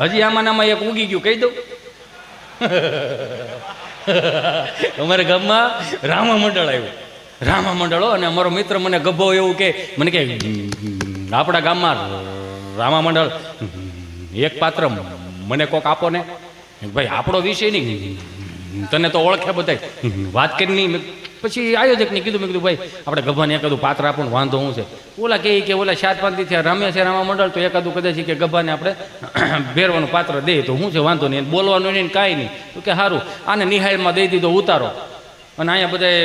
હજી આમાં એક ઉગી ગયું કહી દઉં. અમારા ગામમાં રામા મંડળ આવ્યું. રામા મંડળો અને અમારો મિત્ર મને ગભો એવું કે મને કે આપણા ગામમાં રામા મંડળ એક પાત્ર મને કોક આપો ને. ભાઈ આપણો વિષય નહીં, તને તો ઓળખે બધા, વાત કરી નહીં. પછી આયોજકને કીધું, મેં કીધું ભાઈ આપણે ગભાને એકાદું પાત્ર આપો ને, વાંધો શું છે? ઓલા કે ઓલા 7-5 દી થયા રામ્યા છે રામા મંડળ, તો એકાદું કદાચ કે ગભાને આપણે ભેરવાનું પાત્ર દે તો શું છે, વાંધો નહીં, બોલવાનું નહીં કાંઈ નહીં. તો કે સારું, આને નિહાળમાં દઈ દીધો ઉતારો. અને અહીંયા બધા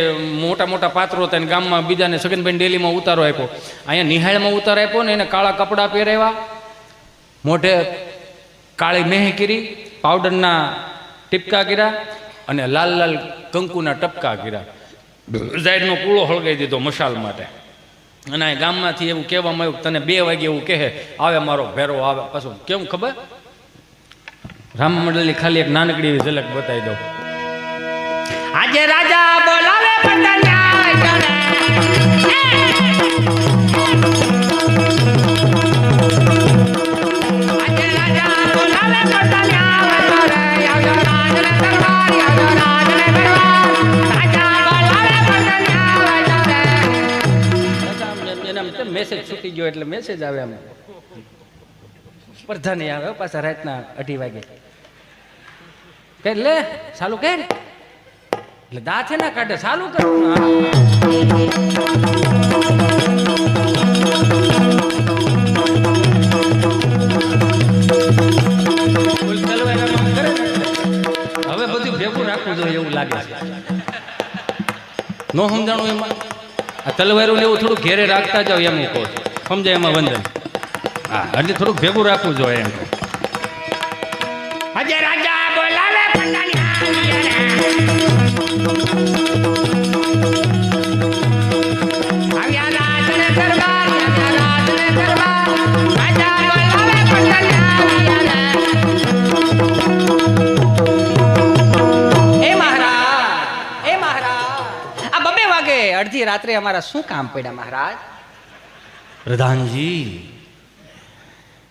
મોટા મોટા પાત્રો હતા, ગામમાં બીજાને સગનભાઈ ડેલીમાં ઉતારો આપ્યો. અહીંયા નિહાળમાં ઉતારો આપ્યો ને એને કાળા કપડાં પહેરાવ્યા, મોઢે કાળી મેહ કરી, પાવડરના ટીપકા કર્યા અને લાલ લાલ કંકુના ટપકા કર્યા. ઝાડનો કૂળો હળગાઈ દીધો મશાલ માટે. અને આ ગામમાંથી એવું કહેવામાં આવ્યું તને 2 વાગે એવું કહે આવે મારો ભેરો આવે. પાછું કેમ ખબર? રામ મંડળની ખાલી એક નાનકડી એવી ઝલક બતાવી દઉં. આજે રાજા બોલાવે મેસેજ છૂટી ગયો એટલે મેસેજ આવે એમ સ્પર્ધા નહીં આવે પાછા રાતના 2:30 વાગે કે લે ચાલુ કર એટલે દાંત છે ના કાઢે ચાલુ કર. હવે બધું ભેગું રાખવું જોઈએ એવું લાગે છે. નો સમજાણું એમાં આ તલવારું ને એવું થોડુંક ઘેરે રાખતા જાવ એમ કહો છો, સમજાય એમાં વંદન. હા એટલે થોડુંક ભેગું રાખવું જોઈએ એમ. આજે રાજા બોલાવે અડધી રાત્રે અમારા શું કામ પડ્યા મહારાજ?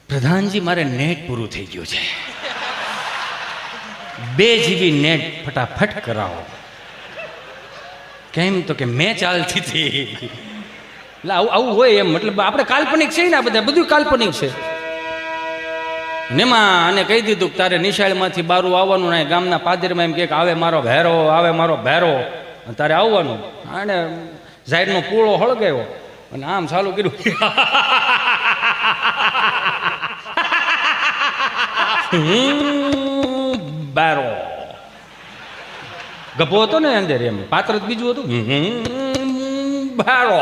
પ્રધાનજી મારે નેટ પૂરું થઈ ગયું છે, 2 GB નેટ ફટાફટ કરાવો. કેમ? તો કે મેં ચાલતી હતી. એટલે આવું હોય એમ, મતલબ આપણે કાલ્પનિક છે ને, આ બધા બધું કાલ્પનિક છે. નેમાં આને કહી દીધું કે તારે નિશાળમાંથી બારું આવવાનું ને ગામના પાદરમાં એમ કે આવે મારો ભેરો, આવે મારો ભેરો, તારે આવવાનું. આને ઝાડનો પૂળો હળગાવ્યો અને આમ ચાલુ કર્યું. બારો ગભો હતો ને અંદર, એમ પાત્ર જ બીજું હતું. બારો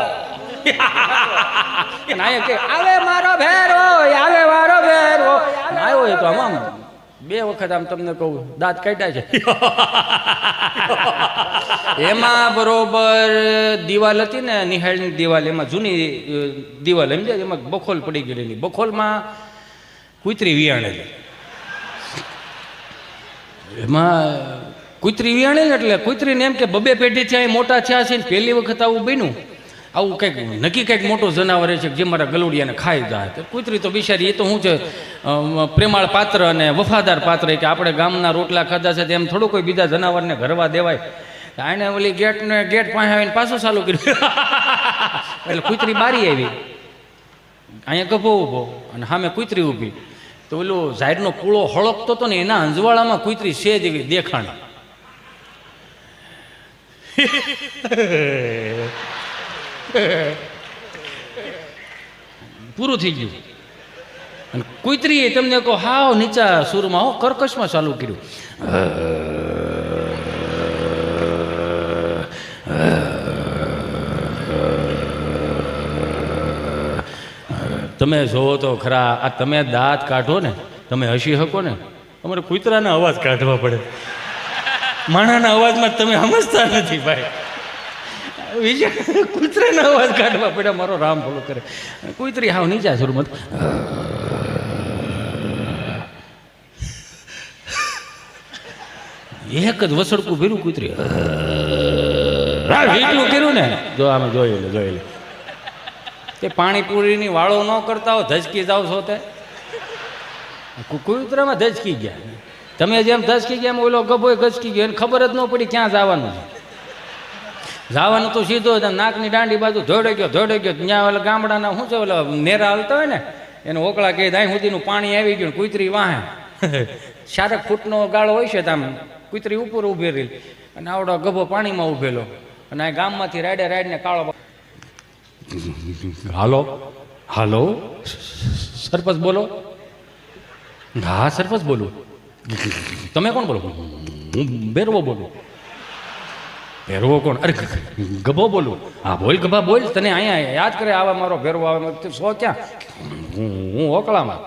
આવે મારો ભેરો, આવે મારો ભેરો. આવ્યો એ તો આમ 2 વખત આમ તમને કહું દાંત કાઢ્યા છે. એમાં બરોબર દિવાલ હતી ને, નિહાળની દિવાલ, એમાં જૂની દિવાલ એમ છે, એમાં બખોલ પડી ગયેલી. બખોલમાં કૂતરી વિયાણેલી. એમાં કૂતરી વિયાણેલી એટલે કૂતરીને એમ કે 2 પેઢી થયા મોટા થયા છે ને પહેલી વખત આવું બન્યું. આવું કંઈક નક્કી કંઈક મોટું જનાવર છે જે મારા ગલુડિયાને ખાઈ જાય. તો કૂતરી તો બિચારી એ તો શું છે, પ્રેમાળ પાત્ર અને વફાદાર પાત્ર, કે આપણે ગામના રોટલા ખાધા છે તેમ થોડું કોઈ બીજા જનાવરને ઘરવા દેવાય. આને ઓલી ગેટ પાસે આવીને પાછું ચાલુ કર્યું. એટલે કૂતરી બારી આવી, અહીંયા ગભો ઊભો અને સામે કૂતરી ઊભી. તો ઓલું ઝાડનો કૂળો હળકતો હતો ને એના અંજવાળામાં કૂતરી સેજ એવી દેખાણી. પૂરું થઈ ગયું. અને કૂતરીએ તમને કહો હાવ નીચા સુરમાં હો કર્કશમાં ચાલુ કર્યું. તમે જોવો તો ખરા, આ તમે દાંત કાઢો ને, તમે હસી શકો ને, તમારે કૂતરાના અવાજ કાઢવા પડે. માણાના અવાજમાં તમે સમજતા નથી ભાઈ. વિજય કૂતરાના અવાજ કાઢવા પડે. મારો રામ ભલો કરે. કૂતરી હાવ નીચા સુરમાં એક જ વસડકું ભર્યું કૂતરી એટલું કર્યું ને. જો આમે જોઈ લે તે પાણીપુરીની વાળો ન કરતા હો, ધજકી જાવ છો તે કુતરામાં ધસકી ગયા. તમે જેમ ધસકી ગયા એમ ઓલો ગભો ધસકી ગયો, એને ખબર જ ન પડી ક્યાં જવાનું છે. જવાનું તો સીધો નાકની દાંડી બાજુ ધોડે ગયો. ત્યાં ઓલા ગામડાના શું છે ઓલા નેરા હાલતા હોય ને એને ઓકળા કહે અહીં સુધીનું પાણી આવી ગયું. કુતરી વાહે 4 ફૂટનો ગાળો હોય છે, આમ કુતરી ઉપર ઉભી રહી અને આવડો ગભો પાણીમાં ઉભેલો અને આ ગામમાંથી રાડે ને કાળો. હાલો હાલો સરપંચ બોલો. હા સરપંચ બોલું. તમે કોણ બોલો? હું ભેરવો બોલું. ભેરવો કોણ? અરે ગભો બોલું. હા બોલ ગભા બોલ. તને અહીંયા યાદ કરે આવા મારો ભેરવો આવે 100 ક્યાં? હું ઓકળામાં.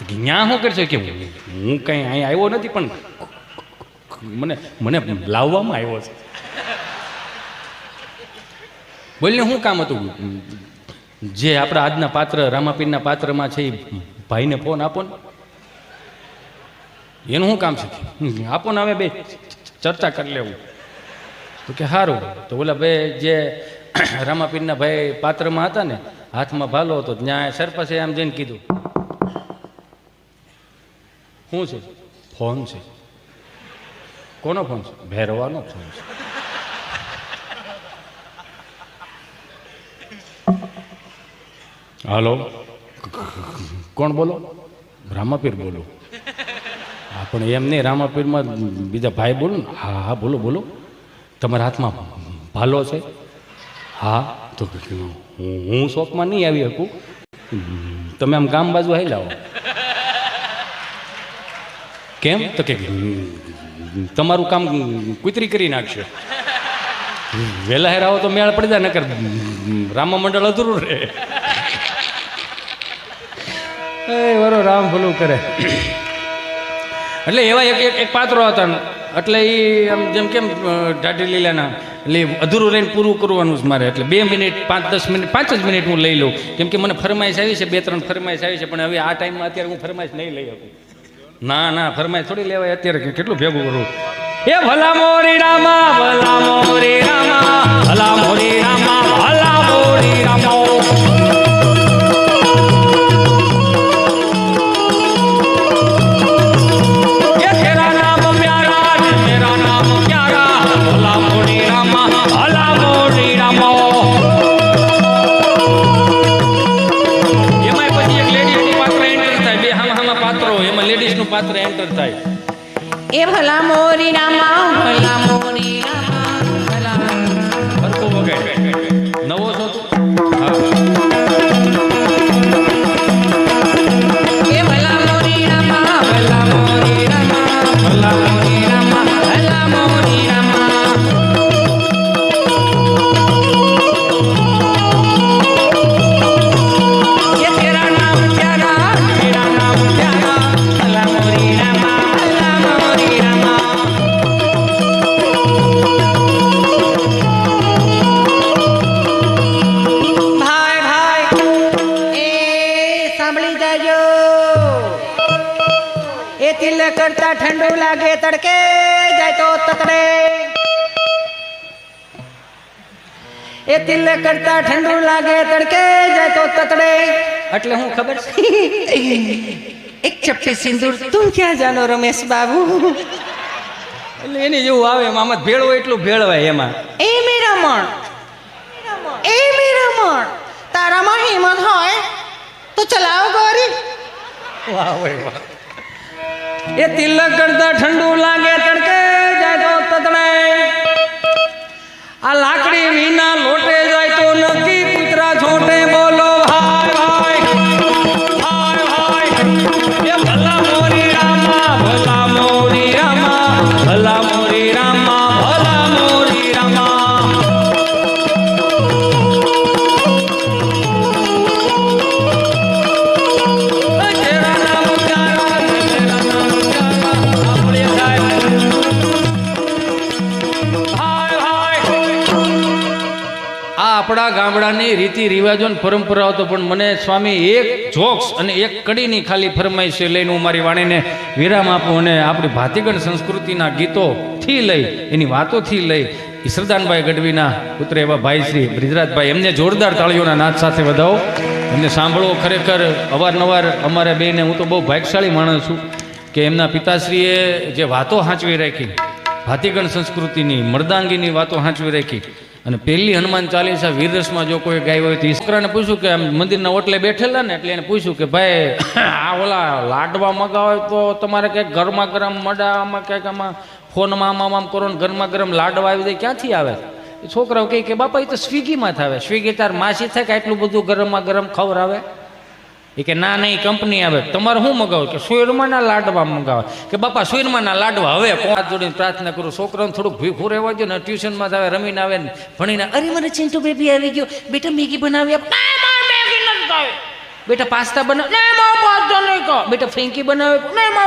ત્યાં શું કરશે કે હું કઈ અહીંયા આવ્યો નથી, પણ મને લાવવામાં આવ્યો છે. બોલને શું કામ હતું? જે આપણા આજના પાત્ર રામાપીરના પાત્રમાં છે એ ભાઈને ફોન આપો ને. એનું શું કામ છે? આપો ને, હવે બે ચર્ચા કરી લેવું. તો કે સારું. તો ઓલા ભાઈ જે રામાપીરના ભાઈ પાત્રમાં હતા ને, હાથમાં ભાલો હતો, ત્યાં સરપંચે આમ જઈને કીધું શું છે? ફોન છે. કોનો ફોન છે? ભેરવાનો ફોન છે. હાલો કોણ બોલો? રામાપીર બોલો. હા પણ એમ નહીં, રામાપીરમાં બીજા ભાઈ બોલો ને. હા હા બોલો બોલો. તમારા હાથમાં ભાલો છે? હા. તો હું શોખમાં નહીં આવી શકું, તમે આમ ગામ બાજુ આવી લાવો. કેમ? તો કે તમારું કામ કુતરી કરી નાખશે. વહેલા હેર આવો તો મેળ પડી જાય, નકર રામા મંડળ અધૂરું રહે. વરો રામ ભલું કરે. એટલે એવા એક પાત્રો હતા, એટલે એ આમ જેમ કેમ ઢાઢી લીલાના એટલે અધૂરું રહીને પૂરું કરવાનું છે મારે. એટલે 2 મિનિટ 5-10 મિનિટ 5 જ મિનિટ હું લઈ લઉં, કેમ કે મને ફરમાઈશ આવી છે, 2-3 ફરમાઈશ આવી છે. પણ હવે આ ટાઈમમાં અત્યારે હું ફરમાઈશ નહીં લઈ શકું. ના ફરમાઈશ થોડી લેવાય અત્યારે. કેટલું ભેગું કરું? એ ભલા મોરી રામા, ભલા મોરી રામા, ભલા મોરી રામા, ભલા મોરી રામા. પાત્ર એન્ટર થાય. એ ભલા મોરી રામા, ભલા મોરી રામા, ભલા હરકો વગાડે. નવો છો તું? હા. એ ભલા મોરી રામા, ભલા મોરી રામા, ભલા મોરી રામા, ભલા મોરી રામા. ये तेरा नाम प्यारा, तेरा नाम प्यारा, भला मोरी रामा, भला मोरी रामा. ભાઈ ભાઈ એ સાંભળી જાજો. એ તિલક કરતા ઠંડુ લાગે તડકે જાય તો તતડે. એ તિલક કરતા ઠંડુ લાગે તડકે જાય તો તતડે. એટલે હું ખબર છે એક ચપટી સિંદૂર તું ક્યાં જાનો રમેશ બાબુ. એટલે એની જેવું આવે એમાં. આમાં ભેળવો એટલું ભેળવાય એમાં. એ મેરામણ, એ મેરામણ, તારામાં હિંમત હોય તો ચલાવો ગોરી. વાહ ભાઈ વાહ. એ તિલક કરતા ઠંડુ લાગે તડકે જાય તો તતડે. આ લાકડી વિના લોટે જાય તો નક્કી કૂતરા છોટે. બોલો ભાઈ ભાઈ ભાઈ ભાઈ. એ ભલા મોરી રામા, ભલા મોરી રામા, ભલા મોરી રામા, ભલા મોરી રામા. તેરા નામ પ્યારા, તેરા નામ પ્યારા, આપણે થાય. ભાઈ ભાઈ. આ આપણા ગામડાની રીતિ રિવાજો ને પરંપરાઓ તો, પણ મને સ્વામી એક જોક્સ અને એક કડીની ખાલી ફરમાઈશ લઈને હું મારી વાણીને વિરામ આપું. અને આપણી ભાતીગળ સંસ્કૃતિના ગીતોથી લઈ, એની વાતોથી લઈ, ઈશ્વરદાનભાઈ ગઢવીના પુત્ર એવા ભાઈ શ્રી બ્રિજરાજભાઈ, એમને જોરદાર તાળીઓના નાદ સાથે વધાવો. એમને સાંભળવો ખરેખર અવારનવાર અમારે બેને, હું તો બહુ ભાગ્યશાળી માણસ છું કે એમના પિતાશ્રીએ જે વાતો સાચવી રાખી, ભાતીગણ સંસ્કૃતિની મર્દાંગીની વાતો સાચવી રાખી. અને પહેલી હનુમાન ચાલીસા વીરરસમાં જો કોઈ ગાય હોય તો એ છોકરાને પૂછ્યું કે આમ મંદિરના ઓટલે બેઠેલા ને એટલે એને પૂછ્યું કે ભાઈ આ ઓલા લાડવા મગાવે તો તમારે કંઈક ગરમા ગરમ મડામાં કંઈક આમાં ફોનમાં આમ કરો ને ગરમા ગરમ લાડવા આવી જાય ક્યાંથી આવે? એ છોકરાઓ કહે કે બાપા એ તો સ્વિગીમાં થાય. સ્વિગી તાર માસી થાય કે આટલું બધું ગરમા ગરમ ખવડાવે? એ કે ના નહીં, કંપની આવે. તમારે શું મગાવો? કે સુરમાના લાડવા મગાવે. કે બાપા સુરમાના લાડવા. હવે હાથ જોડીને પ્રાર્થના કરું, છોકરાને થોડુંક ભીખું રહેવા દો ને, ટ્યુશનમાં આવે, રમીને આવે ને ભણીને, અરે મને ચિંટુ બેબી આવી ગયો, બેટા મેગી બનાવી આપ. મેગી નથી ખાવી. બેટા પાસ્તા બનાવ. પાસ્તા નહીં ખાવ. બેટા ફ્રેન્કી બનાવે.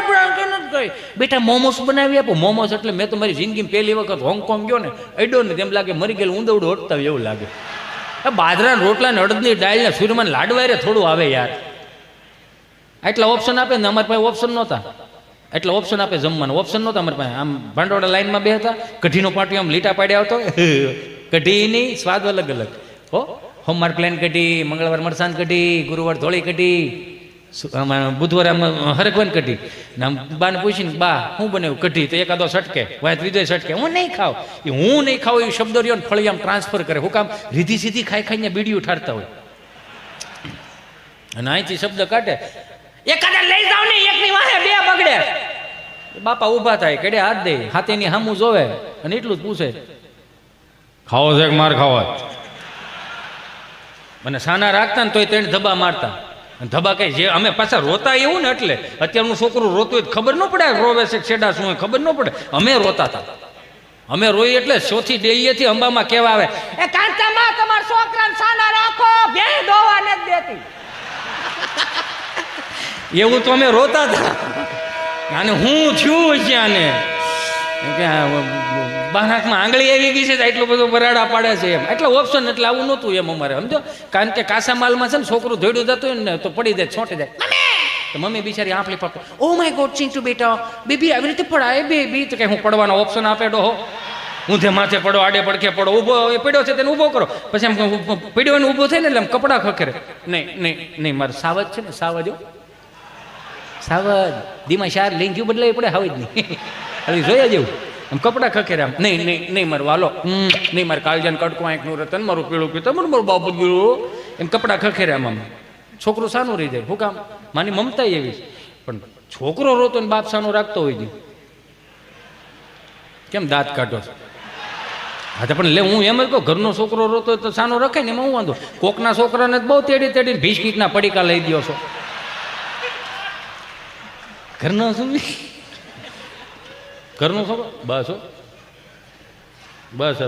ફ્રેન્કી નથી ખાવી. બેટા મોમોસ બનાવી આપો. મોમોસ એટલે મેં તો મારી જિંદગીમાં પહેલી વખત હોંગકોંગ ગયો ને, અડ્યો ને તેમ લાગે મરી ગયેલું ઊંધવડું હટતા હોય એવું લાગે. બાજરાના રોટલા ને અડદની દાળ ને સુરમાન લાડવા રે થોડું આવે યાર. એટલા ઓપ્શન આપે ને, અમારી પાસે ઓપ્શન નહોતા. એટલા ઓપ્શન આપે જમવાનું, ઓપ્શન નહોતા અમારી પાસે. આમ ભાંડોળા લાઈનમાં બે હતા, કઢીનો પાટિયો આમ લીટા પાડ્યા આવતો. કઢીની સ્વાદ અલગ અલગ હો. સોમવાર પ્લેન કઢી, મંગળવાર મરસાન કઢી, ગુરુવાર ધોળી કઢી, બુધવારે આમ હરગવન કઢી. ને આમ બાને પૂછીને, બા શું બનાવ્યું? કઢી. તો એકાદો સટકે, વાય ત્રીજો સટકે. હું નહીં ખાવ. એ હું નહીં ખાવ એ શબ્દો રહ્યો ને ફળી આમ ટ્રાન્સફર કરે. હું કામ રીધી સીધી ખાઈ ખાઈને બીડી ઉઠાડતા હોય. અને અહીંથી શબ્દ કાઢે, એકાદા લઈ જાવ ને, એકની વાહે બે બગડે. બાપા ઊભા થાય, કેડે હાથ દે, હાથેની હામું જોવે અને એટલું જ પૂછે, ખાવો છે કે માર ખાવા? મને સાના રાખતા ને તોય તેને ધબા મારતા. ધબા કઈ જે અમે પાછા રોતા એવું ને, એટલે અત્યારનું છોકરું રોતું હોય ખબર ન પડે રોવે છે છેડા શું હોય ખબર ન પડે. અમે રોતા હતા. અમે રોઈ એટલે ચોથી ડેલીએથી અંબામાં કેવા આવે, એ કાંતામાં તમારા છોકરાને સાના રાખો, બે દોવા નથી દેતી. એવું તો અમે રોતા હતા. અને હું થયું છે આને બાનાકમાં આંગળી આવી ગઈ છે તો એટલું બધું બરાડા પાડે છે એમ. એટલે ઓપ્શન એટલે આવું નહોતું એમ અમારે, સમજો. કારણ કે કાસા માલમાં છે ને છોકરું ધોડ્યું જતું હોય ને તો પડી જાય, છોટી જાય. તો મમ્મી બિચારી આંપલી પકડે, ઓ માય ગોડ ચિંટુ બેટા, બેબી આવી રીતે પડાય બેબી. તો કે હું પડવાનો ઓપ્શન આપે ડોહો, ઊંધે માથે પડો, આડે પડખે પડો, ઊભો એ પડ્યો છે તેને ઊભો કરો. પછી એમ પડ્યો ને ઊભો થાય ને એટલે આમ કપડાં ખખેરે. નહીં નહીં નહીં, મારે સાવજ છે ને, સાવજો સાવજ દીમાં શાર લઈ ગયું બદલાવી પડે, હાવ જ નહીં. હવે જોયા જેવું આમ કપડાં ખખેરે આમ. નહીં નહીં નહીં, મારું વાલો નહીં, મારે કાળજાને કડકું આંખનું રતન, મારું પીળું પીતું, મારું બાપુ ગયું એમ કપડાં ખખેરે આમ. આમ છોકરું સાનું રહી જાય. શું કામ? માની મમતા એવી. પણ છોકરો રોતો ને બાપ સાનું રાખતો હોય નહીં. કેમ દાંત કાઢો? હા તો પણ લે, હું એમ જ કહું, ઘરનો છોકરો રોતો તો સાનો રખાય ને, એમાં હું વાંધો? કોકના છોકરાને બહુ તેડી તેડીને બિસ્કીટના પડીકા લઈ દો છો. ઘરનો શું? ઘરનો છોકરો બસ હો, બસ.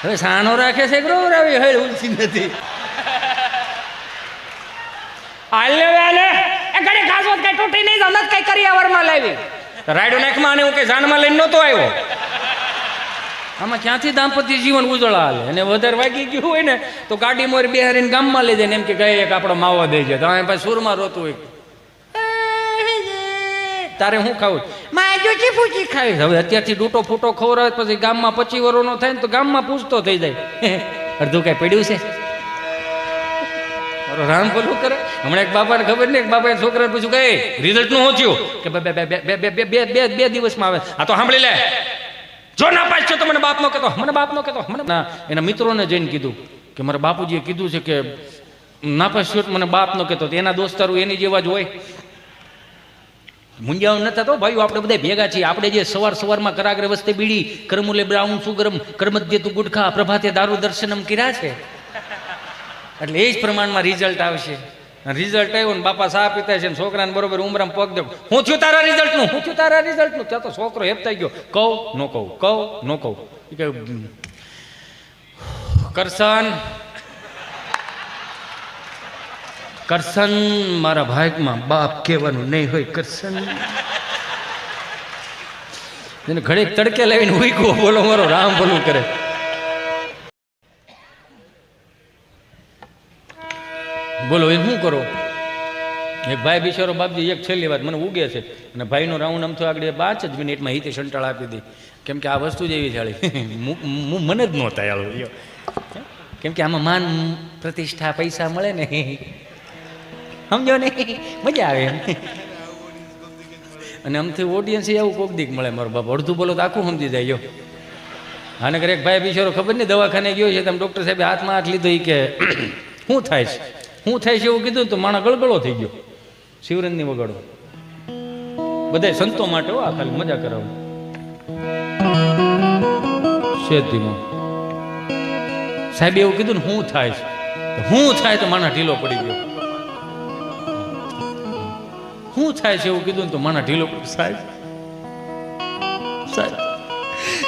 હવે સાનો રાખે છે ગ્રો રાવી હે ઉલસી નથી. આલે આલે એ ઘડી ઘાસવત કઈ તૂટી નહીં, નત કઈ કરિયાવરમાં લાવી રાયડો નાખમાં, અને હું કઈ જાનમાં લઈને નહોતો આવ્યો. આમાં ક્યાંથી દાંપત્ય જીવન ઉજળા હાલે? અને વધારે વાગી ગયું હોય ને તો ગાડી મોર બેહારીને ગામમાં લઈ જાય ને એમ કે એક આપણો માવો દઈ જાય. તો અહીં પાછું સુરમાં રોતું હોય, તારે શું ખાવું? માજુચી ફૂચી ખાવી. હવે અત્યારથી ડૂટો ફૂટો ખવડાવે પછી ગામમાં 25 વર્ષનો થાય ને તો ગામમાં પૂછતો થઈ જાય, અડધું કઈ પડ્યું છે? રામ બોલું કરે. હમણાં એક બાપાને ખબર નહીં, એક બાપાએ છોકરાને પૂછ્યું કે રિઝલ્ટ નું શું થયું? કે બે દિવસમાં આવે. આ તો સાંભળી લે, જો ના પાસ છો તો મને બાપ નો કહેતો, મને બાપ નો કહેતો. મને એના મિત્રોને જઈને કીધું કે મારા બાપુજીએ કીધું છે કે ના પાસ છો મને બાપ નો કહેતો. એના દોસ્તારો એની જેવા જ હોય. મુંજાવ ન થતો ભાઈ, આપણે બધા ભેગા છીએ. આપણે જે સવારમાં કરાગ્રે વસ્તે બીડી, કરમુલે બ્રાઉન સુગરમ, કરમધ્ય તું ગુટખા, પ્રભાતે દારૂ દર્શનમ કર્યા છે. એટલે એ જ પ્રમાણમાં રિઝલ્ટ આવશે. રિઝલ્ટ આવ્યું ને બાપા સા પીતા છે ને છોકરાને બરોબર ઉમરામાં પગ દે, હું થયું તારા રિઝલ્ટનું, હું થયું તારા રિઝલ્ટનું. ત્યાં તો છોકરો હેપતાઈ ગયો, કહું નો કહું, કહું નો કહું. કરશન કરશન મારા ભાગમાં બાપ કહેવાનું નહીં હોય. કરશન એને ઘડીક તડકે લાવીને ઉઈકો બોલો મારો રામ બોલું કરે. બોલો એ શું કરો? એક ભાઈ બિચારો બાપજી એક છેલ્લી વાત મને ઉગે છે, અને ભાઈનો રાઉન્ડ આમ તો આગળ 5 જ મિનિટમાં હિતે સંટાળ આપી દી. કેમ કે આ વસ્તુ જ એવી છે, મને જ નહોતા યાર. કેમ કે આમાં માન પ્રતિષ્ઠા પૈસા મળે ને, સમજો ને, મજા આવે એમ. અને આમથી ઓડિયન્સ એવું કોક દીક મળે. મારો બાપ અડધું બોલો તો આખું સમજી જાય. જો આને ઘરે એક ભાઈ બિચારો ખબર નહીં દવાખાને ગયો છે, તમે ડૉક્ટર સાહેબે હાથમાં હાથ લીધો. એ કે શું થાય છે, શું થાય છે એવું કીધું તો માણસ ગળગળો થઈ ગયો. શિવરંજની વગાડો બધા સંતો માટે હો, આ ખાલી મજા કરાવું. શેતીમાં સાહેબ એવું કીધું ને શું થાય છે, શું થાય તો માણસ ઢીલો પડી ગયો. શું થાય છે એવું કીધું ને તો માણસ ઢીલો પડી. સાહેબ સાહેબ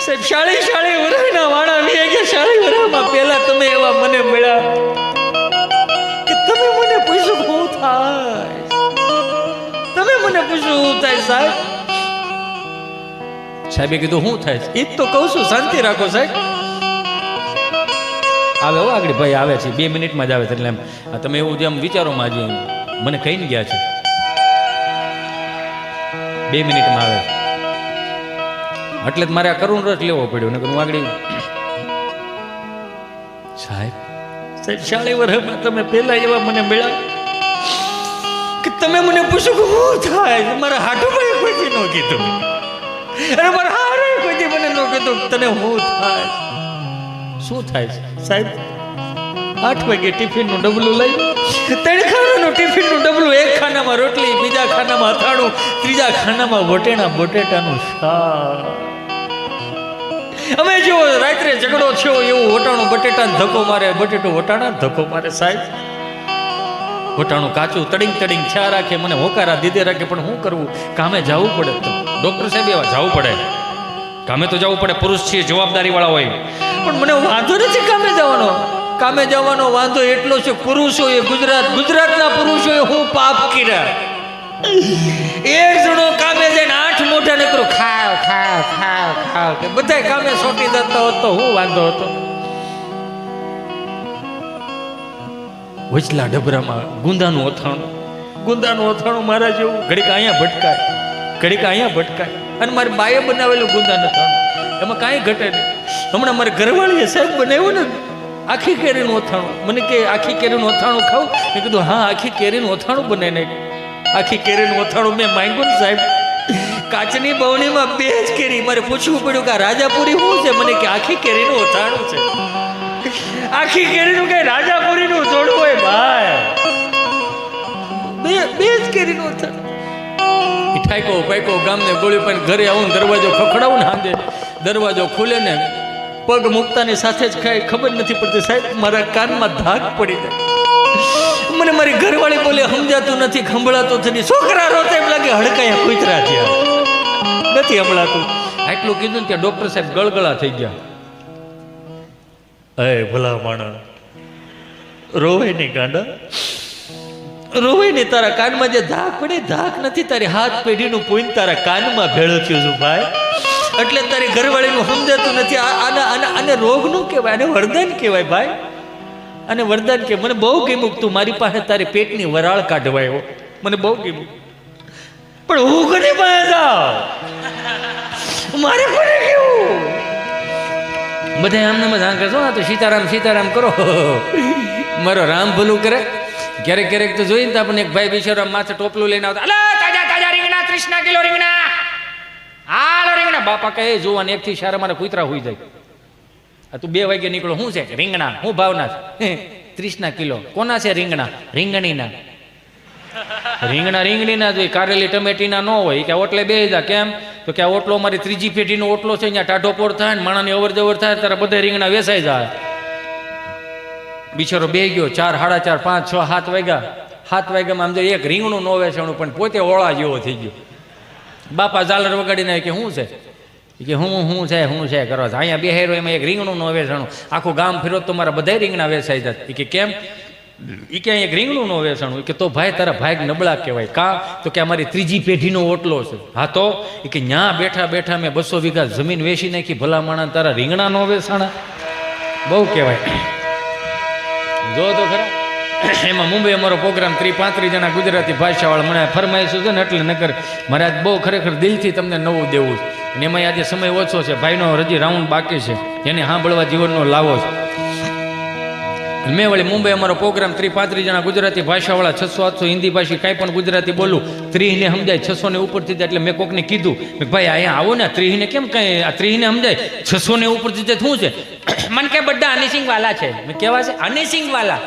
સાહેબ શાળી વરાના વાળા વી ગયા. શાળી વરામાં પહેલા તમે એવા મને મળ્યા કે તમે મને પૂછ્યું શું થાય, તમે મને પૂછ્યું શું થાય. સાહેબ સાહેબે કીધું શું થાય છે, એ જ તો કહું છું, શાંતિ રાખો સાહેબ. આવે હો આગળ ભાઈ આવે છે, 2 મિનિટમાં જ આવે છે. એટલે એમ તમે એવું જેમ વિચારોમાં આજે મને કહીને ગયા છે, 2 મિનિટમાં આવે છે. એટલે જ મારે આ કરુણ રસ લેવો પડ્યો. ને હું આગળ સાહેબ સાહેબ શાળી વર્ષમાં તમે પહેલા એવા મને મળ્યા કે તમે મને પૂછ્યું કે શું થાય. મારા હાથો ભાઈ કોઈથી ન કીધું, અરે મારા હારે કોઈથી મને ન કીધું તને શું થાય. શું થાય સાહેબ? 8 વાગે ટિફિનનું ડબલું લઈ, 3 ખાનાનું ટિફિનનું ડબલું, 1 ખાનામાં રોટલી, બીજા ખાનામાં અથાણું, ત્રીજા ખાનામાં બટેટાનું શાક. અમે જો રાત્રે ઝઘડો થયો એવું વટાણું બટેટા ધક્કો મારે, બટેટું વટાણા ધક્કો મારે. સાહેબ વટાણું કાચું તડિંગ છા રાખે, મને હોકારા દીધે રાખે, પણ શું કરવું, કામે જવું પડે. ડૉક્ટર સાહેબ એવા જવું પડે, કામે તો જવું પડે, પુરુષ છીએ, જવાબદારી વાળા હોય. પણ મને વાંધો નથી કામે જવાનો. કામે જવાનો વાંધો એટલો છે, પુરુષોએ ગુજરાતના પુરુષોએ હું પાપ કર્યા. એક જણો કામે જઈને 8 મોઢા ને કરું ખાવ ખાવ ખાવ ખાવ કે બધા કામે સોટી જતો હતો, હું વાંધો હતો. વચલા ડબરામાં ગુંદાનું અથાણું મારા જેવું ઘડીક અહીંયા ભટકાય, ઘડીક અહીંયા ભટકાય. અને મારી બાએ બનાવેલું ગુંદાનું અથાણું, એમાં કાંઈ ઘટે નહીં. હમણાં મારે ઘરવાળીએ સાહેબ બનાવ્યું ને આખી કેરીનું અથાણું. મને કે આખી કેરીનું અથાણું ખાવું? મેં કીધું હા, આખી કેરીનું અથાણું બનાવી નાખ્યું. આખી કેરીનું અથાણું મેં માંગ્યું ને સાહેબ, કાચની બવણીમાં 2 જ કેરી. મારે પૂછવું પડ્યું કે આ રાજાપુરી શું છે? મને કે આખી કેરીનું અથાણું છે. આખી કેરીનું કઈ રાજાપુરીનું જોડવું હોય ભાઈ? 2 જ કેરીનું અથાણું. ઠાઈકો ગામને ગોળી પણ ઘરે આવું, દરવાજો ખખડાવું ને, સાંજે દરવાજો ખુલે ને પગ મૂકતાની સાથે જ ખાય, ખબર નથી પડતી સાહેબ, મારા કાનમાં ધાક પડી જાય. મને મારી ઘરવાળી બોલે સમજાતું નથી, સંભળાતું નથી. છોકરા રોતે એમ લાગે હડકાયા કૂતરા છે, નથી સંભળાતું. આટલું કીધું ને ત્યાં ડૉક્ટર સાહેબ ગળગળા થઈ ગયા. અય ભલા માણસ, રોવે નહીં ગાંડા, રોવે નહીં. તારા કાનમાં જે ધાક પડે, ધાક નથી, તારી હાથ પેઢીનું પૂન તારા કાનમાં ભેળો થયું છું ભાઈ. એટલે તારી ઘરવાળીનું સમજાતું નથી. આને રોગ નું કહેવાય, આને વરદાન કહેવાય ભાઈ. અને વરદાન કે મને બહુ ગમ્યું તું મારી પાસે તારી પેટની વરાળ કાઢવાયો, મને બહુ ગમ્યું. પણ હું કોને પાસે જાઉં, મારે કોને કેવું? બધા આમને મજા કરશો, આ તો સીતારામ કરો. મારો રામ ભલું કરે. ક્યારેક તો જોઈને તો આપણને એક ભાઈ બિચારો માથે ટોપલું લઈને આવતા, અલા તાજા રીંગણા 30 કિલો રીંગણા, હાલો રીંગણા. બાપા કહે જોવાને 1 થી સારા મારા કૂતરા હોઈ જાય. તું 2 વાગે નીકળો, શું છે રીંગણા, શું ભાવના છે? 30 કિલો. કોના છે રીંગણા? રીંગણીના. રીંગણીના જોઈએ, કારેલી ટમેટીના ન હોય. કે ઓટલે બેસી જા. કેમ તો કે આ ઓટલો મારી 3જી પેઢીનો ઓટલો છે, અહીંયા ટાઢો પોર થાય ને માણાની અવર જવર થાય ત્યારે બધા રીંગણા વેસાઈ જાય. બિચારો બે ગયો, 4, 4:30, 5, 6, 7 વાગ્યા. 7 વાગ્યામાં આમ જો એક રીંગણું ન વેચાણું, પણ પોતે ઓળા જેવો થઈ ગયો. બાપા ઝાલર વગાડીને કે શું છે? કે હું છે કરવા છે અહીંયા બેહેરો, એમાં એક રીંગણું ન વેચાણું. આખું ગામ ફેરો તો મારા બધા રીંગણા વેચાઈ જાય. કે કેમ? એ કે એક રીંગણું ન વેચાણું. કે તો ભાઈ તારા ભાગ નબળા કહેવાય. કા તો કે અમારી 3જી પેઢીનો ઓટલો છે. હા તો એ કે ન્યા બેઠા મેં 200 વીઘા જમીન વેચી નાખી, ભલા માણા તારા રીંગણા ન વેચાણા? બહુ કહેવાય. જો તો ખરા. એમાં મુંબઈ અમારો પ્રોગ્રામ 30-35 જણા ગુજરાતી ભાષાવાળા મને ફરમાઈશું છે ને, એટલે નકર મારે આજ બહુ ખરેખર દિલથી તમને નવું દેવું છે. અને એમાં આજે સમય ઓછો છે, ભાઈનો હજી રાઉન્ડ બાકી છે, એને સાંભળવા જીવનનો લાવો છે. મેં વળી મુંબઈ અમારો પ્રોગ્રામ 30-35 જણા ગુજરાતી ભાષાવાળા 600-800 હિન્દી ભાષી કાંઈ પણ ગુજરાતી બોલું 30 ને સમજાય 600 ને ઉપરથી જાય એટલે મેં કોકને કીધું મેં ભાઈ અહીંયા આવો ને 30 ને કેમ કઈ આ 30 ને સમજાય 600 ને ઉપરથી જાય શું છે મને કે બધા હનીસિંગ વાલા છે મેં કેવા છે હનીસિંગ વાલા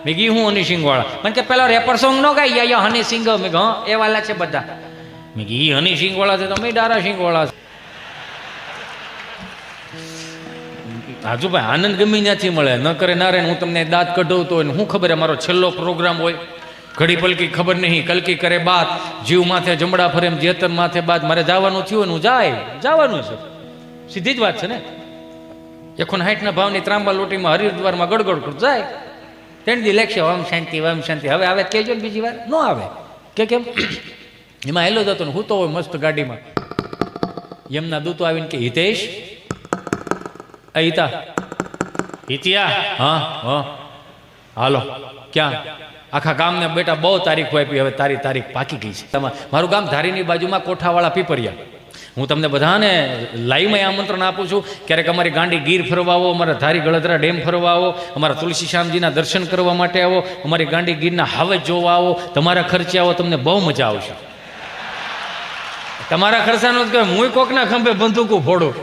મેં કીધું હું હનીસિંગ વાળા મને કે પેલા રેપર સોંગ નો ગાઈ યા હનીસિંગ મેં હા એ વાલા છે બધા મેં કીધું હનીસિંગ વાળા છે તમે ડારા સિંગ વાળા છે હાજુ ભાઈ આનંદ ગમી ત્યાંથી મળે ન કરે ના રે હું તમને દાંત કઢાવતો હોય ને હું ખબર મારો છેલ્લો પ્રોગ્રામ હોય ઘડી પલકી ખબર નહીં કલકી કરે બાત જીવ માથે જમડા ફરે જેતર માથે બાદ મારે જવાનું થયું ને હું જવાનું છે સીધી જ વાત છે ને 160 ભાવની ત્રાંબા લોટીમાં હરિદ્વારમાં ગડગડ કર જાય તેણ દી લેખશે ઓમ શાંતિ હવે આવે કહેજો ને બીજી વાર ન આવે કે કેમ એમાં હેલો જતો ને હું તો હોય મસ્ત ગાડીમાં એમના દૂતો આવીને કે હિતેશ હિતિયા હા હાલો ક્યાં આખા ગામને બેટા બહુ તારીખ આપી હવે તારી તારીખ પાકી ગઈ છે મારું ગામ ધારીની બાજુમાં કોઠાવાળા પીપરિયા હું તમને બધાને લાઈવમાં આમંત્રણ આપું છું ક્યારેક અમારી ગાંડી ગીર ફરવા આવો અમારા ધારી ગળદરા ડેમ ફરવા આવો અમારા તુલસી શ્યામજીના દર્શન કરવા માટે આવો અમારી ગાંડી ગીરના હાવજ જોવા આવો તમારા ખર્ચે આવો તમને બહુ મજા આવશે તમારા ખર્ચાનો જ કહે હું કોકના ખંભે બંદૂકો ફોડું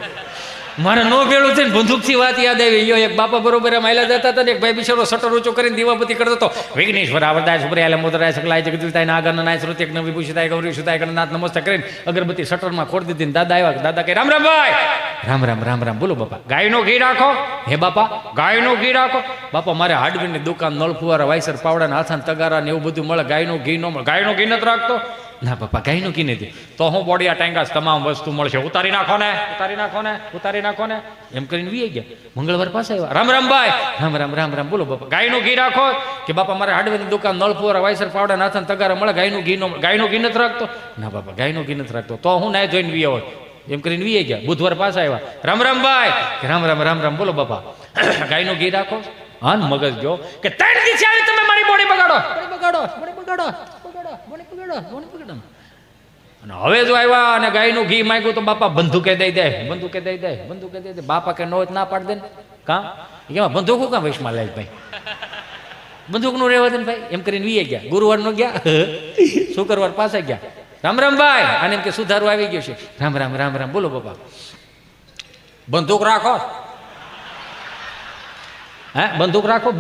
મારે નો ભેળું થઈને બંદૂકથી વાત યાદ આવી ગયો એક બાપા બરોબર માયલા જતા હતા ને એક ભાઈ બિચારો શટર ઊંચો કરીને દીવાબત્તી કરતો હતો વિઘ્નેશ્વર આવરદાય સુપ્રિયાલે મોદરાય સકલાય જગદીતાય નાગન નાય શ્રુતિક નવી ભૂષિતાય ગૌરી સુતાય ગણનાથ નમસ્તે કરીને અગરબત્તી શટરમાં ખોડ દીધી દાદા આવ્યા દાદા કહે રામ રામ ભાઈ રામ બોલો બાપા ગાયનો ઘી રાખો હે બાપા ગાયનો ઘી રાખો બાપા મારે હાર્ડવેરની દુકાન નળ ફુવારા વાયસર પાવડા હાથાન તગારા ને એવું બધું મળે ગાયનું ઘી ન મળે ગાયનું ઘી નથી રાખતો ના બાપા ગાયનું ઘી નથી તો હું બોડિયા ટાંગાસ તમામ વસ્તુ મળશે ઉતારી નાખો ને એમ કરીને વી ગયા મંગળવાર પાસે આવ્યા રામ ભાઈ રામ બોલો બાપા ગાયનું ઘી રાખો કે બાપા મારે હાર્ડવેરની દુકાન નળ ફુવારા વાયસર પાવડા હાથાન તગારા મળે ગાયનું ઘી નથી રાખતો ના બાપા ગાયનું ઘી નથી રાખતો તો હું નાય જોઈને વી આવો એમ કરીને વી ગયા બુધવાર પાસે આવ્યા રામ ભાઈ રામ બોલો બાપા ગાયનું ઘી રાખો હા મગજ જો કે 3 દિવસ આવી તમે મારી બોડી બગાડો અને હવે જો આવ્યા અને ગાયનું ઘી માંગ્યું તો બાપા બંદૂકે દઈ દે બાપા કે નો ના પાડ દે ને કા એમાં બંદૂકો કાં વૈશમાં લાય ભાઈ બંદૂક નું રહેવા દે ને ભાઈ એમ કરીને વી ગયા ગુરુવાર નો ગયા શુક્રવાર પાસે ગયા રામ ભાઈ અને એમ કે સુધારો આવી ગયો છે રામ બોલો બાપા બંદૂક રાખો બંદૂક રાખો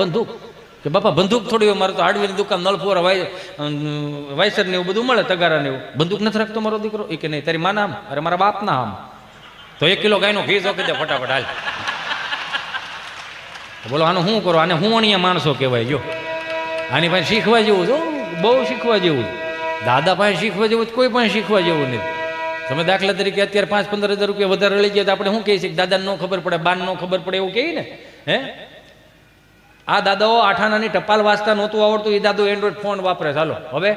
કે બાપા બંદૂક થોડી મારે તો હાર્ડવેરની દુકાન નળપુરા વાયસર ને એવું બધું મળે તગારા ને એવું બંદૂક નથી રાખતો મારો દીકરો એ કે નહીં તારી માના આમ અરે મારા બાપના આમ તો 1 કિલો ગાયનો ઘી ચોકી દે ફટાફટ હાલ બોલો આનું શું કરો આને હુંવણીયા માણસો કહેવાય જો આની પાસે શીખવા જેવું છે બહુ શીખવા જેવું દાદા પાસે શીખવા જેવું કોઈ પણ શીખવા જેવું નથી તમે દાખલા તરીકે અત્યારે 5-15 હજાર રૂપિયા વધારે લઈ ગયા તો આપણે શું કહીએ છીએ દાદાને ન ખબર પડે બાન ન ખબર પડે એવું કહીએ ને હે આ દાદાઓ 8 આનાની ટપાલ વાંચતા નહોતું આવડતું એ દાદો એન્ડ્રોઈડ ફોન વાપરે ચાલો હવે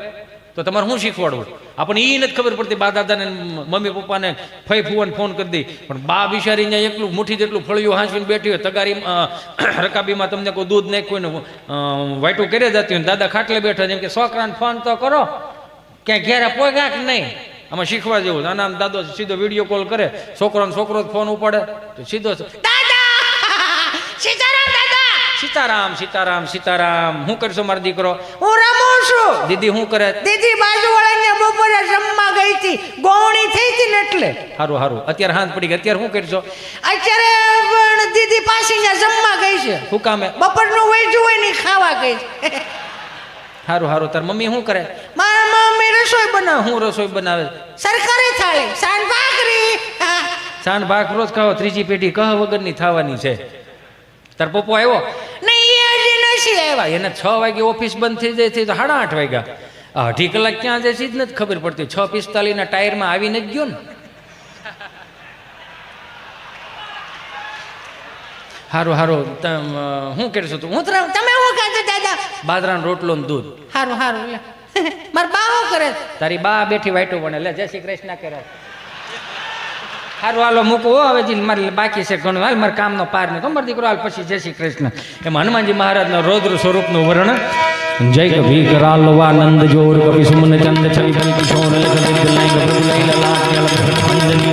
તો તમારે શું શીખવાડવું આપણને એ નથી ખબર પડતી બા દાદાને મમ્મી પપ્પાને ફઈ ફુવાને ફોન કરી દઈ પણ બા બિચારી ત્યાં એકલું મુઠ્ઠી જેટલું ફળિયું હાંચવીને બેઠી હોય તગારી રકાબીમાં તમને કોઈ દૂધ નાખ્યું ને વાઈટું કરી જતી હોય દાદા ખાટલે બેઠા જેમ કે છોકરાને ફોન તો કરો ક્યાંય ઘેરે પોગા કે નહીં આમાં શીખવા જેવું આના દાદો સીધો વિડીયો કોલ કરે છોકરો ફોન ઉપાડે તો સીધો સીતારામ હું કરશો મારો દીકરો હું રમું છું દીદી હું કરે દીદી બાજુવાળાને બપોરે જમવા ગઈ હતી ગોવણી થઈ હતી ને એટલે હારું અત્યારે હાથ પડી ગઈ અત્યારે શું કરશો અત્યારે પણ દીદી પાછી જમવા ગઈ છે શું કામે બપોરનું વેચું હોય ને ખાવા ગઈ છે હારું તાર મમ્મી શું કરે મારા મમ્મી રસોઈ બનાવે હું રસોઈ બનાવે સરકારી થાળી સાંજ ભાખરી સાંજ ભાખ રોજ ખાઓ ત્રીજી પેઢી કહ વગરની થવાની છે તાર પપ્પો આવ્યો નહીં હજી નથી આવ્યા એને 6 વાગે ઓફિસ બંધ થઈ જાય તો 8:30 વાગ્યા 2.5 કલાક ક્યાં જાય છે જ નથી ખબર પડતી 6:45 ના ટાયરમાં આવીને જ ગયો ને હારું શું કરશો તું હું તમે શું ખાધું દાદા બાજરાનો રોટલો ને દૂધ હારું મારા બા શું કરે તારી બા બેઠી વાઈટું બને લે જય શ્રી કૃષ્ણ કરે હારું હાલો મૂકવો હવે જી મારે બાકી છે ઘણું હાલ મારે કામનો પાર નહીં તો મારો દીકરો હાલ પછી જય શ્રી કૃષ્ણ એમાં હનુમાનજી મહારાજના રૌદ્ર સ્વરૂપનું વર્ણન જય કભી કરાલવાનંદ જોર કભી સુમન ચંદ છવિ કિશોર લખ દિલ લઈ ગભ લઈ લલાટ